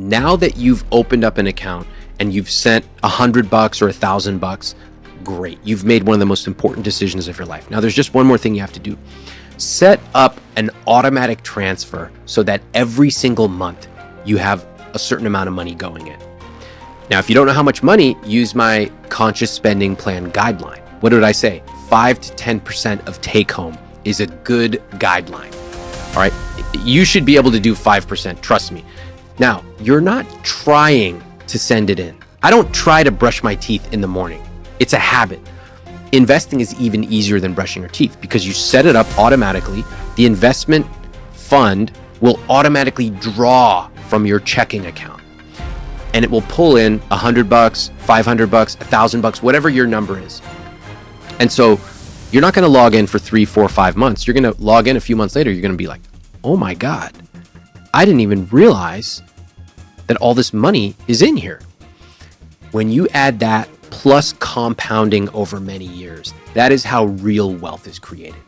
Now that you've opened up an account and you've sent $100 or $1,000, great. You've made one of the most important decisions of your life. Now there's just one more thing you have to do. Set up an automatic transfer so that every single month you have a certain amount of money going in. Now, if you don't know how much money, use my conscious spending plan guideline. What did I say? 5 to 10% of take home is a good guideline. All right. You should be able to do 5%. Trust me. Now, you're not trying to send it in. I don't try to brush my teeth in the morning. It's a habit. Investing is even easier than brushing your teeth because you set it up automatically. The investment fund will automatically draw from your checking account, and it will pull in $100, $500, $1,000, whatever your number is. And so you're not going to log in for 3, 4, 5 months. You're going to log in a few months later. You're going to be like, oh my God, I didn't even realize that all this money is in here. When you add that plus compounding over many years, that is how real wealth is created.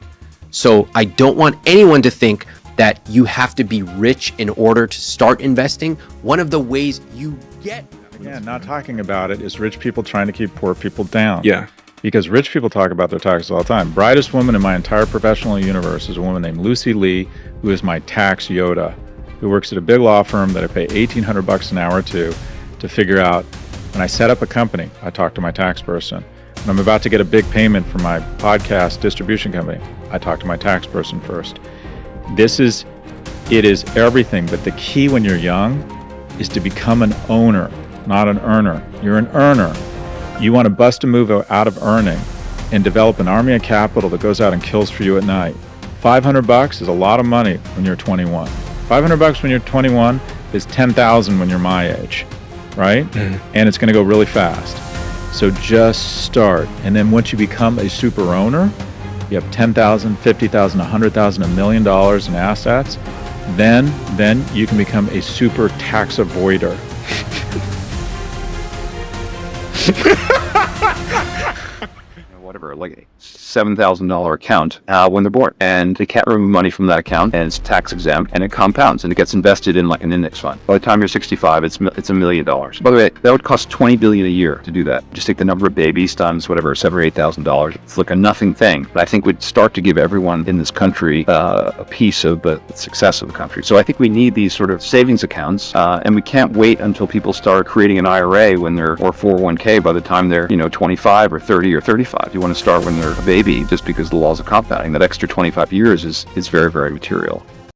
So I don't want anyone to think that you have to be rich in order to start investing. One of the ways you get... Yeah, not talking about it is rich people trying to keep poor people down. Yeah. Because rich people talk about their taxes all the time. Brightest woman in my entire professional universe is a woman named Lucy Lee, who is my tax Yoda, who works at a big law firm that I pay $1,800 an hour to figure out. When I set up a company, I talk to my tax person. When I'm about to get a big payment from my podcast distribution company, I talk to my tax person first. It is everything, but the key when you're young is to become an owner, not an earner. You're an earner. You want to bust a move out of earning and develop an army of capital that goes out and kills for you at night. $500 is a lot of money when you're 21. $500 when you're 21 is $10,000 when you're my age, right? And it's going to go really fast. So just start. And then once you become a super owner, you have $10,000, $50,000, $100,000, $1 million in assets, then you can become a super tax avoider. Whatever, like a $7,000 account when they're born, and they can't remove money from that account, and it's tax exempt, and it compounds, and it gets invested in like an index fund. By the time you're 65, it's $1 million. By the way, that would cost $20 billion a year to do that. Just take the number of babies times whatever, $7,000 or $8,000. It's like a nothing thing, but I think would start to give everyone in this country a piece of the success of the country. So I think we need these sort of savings accounts, and we can't wait until people start creating an IRA or 401k by the time they're 25 or 30 or 35. You want to start when they're a baby, just because the laws of compounding. That extra 25 years is very, very material.